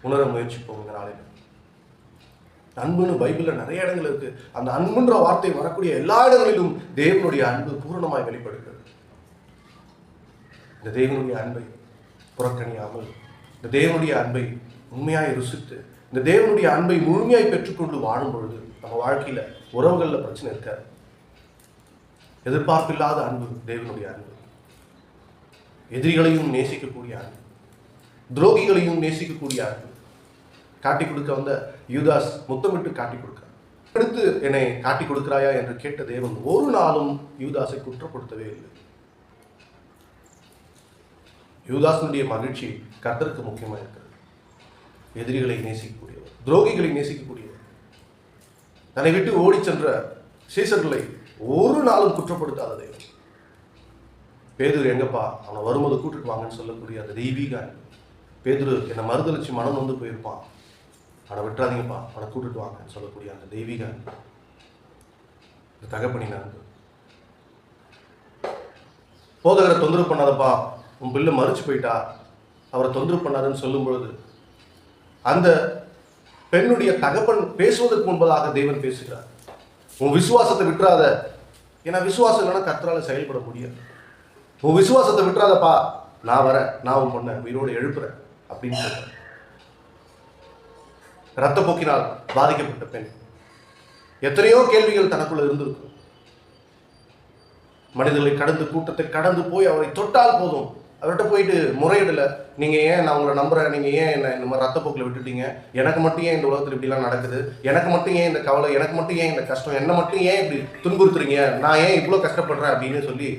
உணர முயற்சிப்போம் இந்த நாளில். அன்புன்னு பைபிளில் நிறைய இடங்கள் இருக்கு. அந்த அன்புன்ற வார்த்தை வரக்கூடிய எல்லா இடங்களிலும் தேவனுடைய அன்பு பூரணமாய் வெளிப்படுகிறது. இந்த தேவனுடைய அன்பை புறக்கணியாமல், இந்த தேவனுடைய அன்பை உண்மையாய் ருசித்து, இந்த தேவனுடைய அன்பை முழுமையாய் பெற்றுக்கொண்டு வாழும் பொழுது நம்ம வாழ்க்கையில உறவுகளில் பிரச்சனை இருக்காது. எதிர்பார்ப்பில்லாத அன்பு தேவனுடைய அன்பு. எதிரிகளையும் நேசிக்கக்கூடிய அன்பு, துரோகிகளையும் நேசிக்கக்கூடிய அன்பு. காட்டி கொடுக்க வந்த யூதாஸ் முத்தமிட்டு காட்டி கொடுக்கிறார். அடுத்து என்னை காட்டி கொடுக்கிறாயா என்று கேட்ட தேவன் ஒரு நாளும் யூதாஸை குற்றப்படுத்தவே இல்லை. யூதாஸனுடைய மகிழ்ச்சி கர்த்தருக்கு முக்கியமாக இருக்கிறது. எதிரிகளை நேசிக்கக்கூடியவர், துரோகிகளை நேசிக்கக்கூடியவர், தன்னை விட்டு ஓடி சென்ற சீசர்களை ஒரு நாளும் குற்றப்படுத்தாத தேவன். பேதுரு எங்கப்பா, அவனை வரும்போது கூட்டிட்டு வாங்கன்னு சொல்லக்கூடிய அந்த தெய்வீக அன்பு. பேதுரு என்னை மறுதளிச்சு மனம் வந்து போயிருப்பான், அவனை விட்டுறாதீங்கப்பா, அவனை கூட்டிட்டு வாங்கன்னு சொல்லக்கூடிய அந்த தெய்வீக அன்பு, இந்த தகப்பனின் அன்பு. போதகரை தொந்தரவு பண்ணாதப்பா, உன் பிள்ளை மறுச்சு போயிட்டா, அவரை தொந்தரவு பண்ணாதுன்னு சொல்லும் பொழுது அந்த பெண்ணுடைய தகப்பன் பேசுவதற்கு முன்பதாக தேவன் பேசுகிறார். உன் விசுவாசத்தை விட்டுறாத, ஏன்னா விசுவாசம் இல்லைன்னா கர்த்தரால செயல்பட முடியாது. உன் விசுவாசத்தை விட்டுறாதப்பா, நான் வரேன், நான் உன் பொண்ணை உயிரோடு எழுப்புறேன் அப்படின்னு சொல்றேன். இரத்தப்போக்கினால் பாதிக்கப்பட்ட பெண், எத்தனையோ கேள்விகள் தனக்குள்ள இருந்திருக்கும். மனிதர்களை கடந்து, கூட்டத்தை கடந்து போய் அவரை தொட்டால் போதும், அவர்கிட்ட போயிட்டு முறையிடல, நீங்க ஏன் நான் உங்களை நம்புறேன், நீங்க ஏன் என்ன இந்த மாதிரி ரத்தப்போக்கில் விட்டுட்டீங்க, எனக்கு மட்டும் ஏன் இந்த உலகத்தில் இப்படிலாம் நடக்குது, எனக்கு மட்டும் ஏன் இந்த கவலை, எனக்கு மட்டும் ஏன் இந்த கஷ்டம், என்னை மட்டும் ஏன் இப்படி துன்புறுத்துறீங்க, நான் ஏன் இவ்வளோ கஷ்டப்படுறேன் அப்படின்னு சொல்லி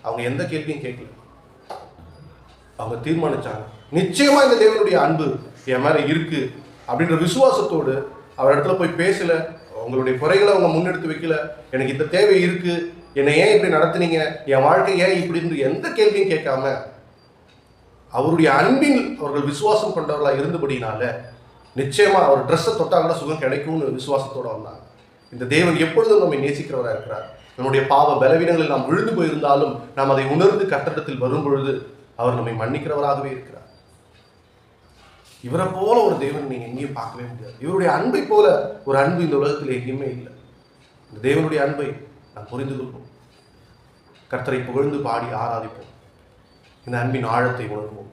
அவங்க எந்த கேள்வியும் கேட்கல. அவங்க தீர்மானிச்சாங்க, நிச்சயமா இந்த தேவனுடைய அன்பு என் மேல இருக்கு அப்படின்ற விசுவாசத்தோடு அவர் இடத்துல போய் பேசல. உங்களுடைய குறைகளை அவங்க முன்னெடுத்து வைக்கல. எனக்கு இந்த தேவை இருக்கு, என்னை ஏன் இப்படி நடத்துனீங்க, என் வாழ்க்கை ஏன் இப்படி எந்த கேள்வியும் கேட்காம அவருடைய அன்பில் அவர்கள் விசுவாசம் கொண்டவர்களாக இருந்தபடினால நிச்சயமா அவர் ட்ரெஸ்ஸை தொட்டாங்கன்னா சுகம் கிடைக்கும்னு விசுவாசத்தோடு வந்தாங்க. இந்த தேவன் எப்பொழுதும் நம்மை நேசிக்கிறவராக இருக்கிறார். நம்முடைய பாவ பலவீனங்களில் நாம் விழுந்து போயிருந்தாலும் நாம் அதை உணர்ந்து கர்த்தரிடத்தில் வரும் பொழுது அவர் நம்மை மன்னிக்கிறவராகவே இருக்கிறார். இவரை போல ஒரு தேவன் நீங்க எங்கேயும் பார்க்கவே முடியாது. இவருடைய அன்பை போல ஒரு அன்பு இந்த உலகத்தில் எங்கேயுமே இல்லை. இந்த தேவனுடைய அன்பை நாம் புரிந்து கொள்வோம். கர்த்தரை புகழ்ந்து பாடி ஆராதிப்போம். இந்த அன்பின் ஆழத்தை உணர்வோம்.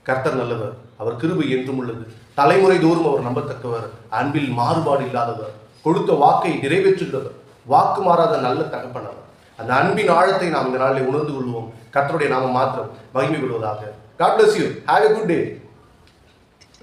கர்த்தர் நல்லவர், அவர் கிருபை என்றும் உள்ளது, தலைமுறை தோறும் அவர் நம்பத்தக்கவர், அன்பில் மாறுபாடு இல்லாதவர், கொடுத்த வாக்கை நிறைவேற்றுகிறவர், வாக்கு மாறாத நல்ல தகப்பனவர். அந்த அன்பின் ஆழத்தை நாம் இந்த நாளில் உணர்ந்து கொள்வோம். கர்த்தருடைய நாமம் மாத்திரம் மகிமை கொள்வதாக. God bless you. Have a good day.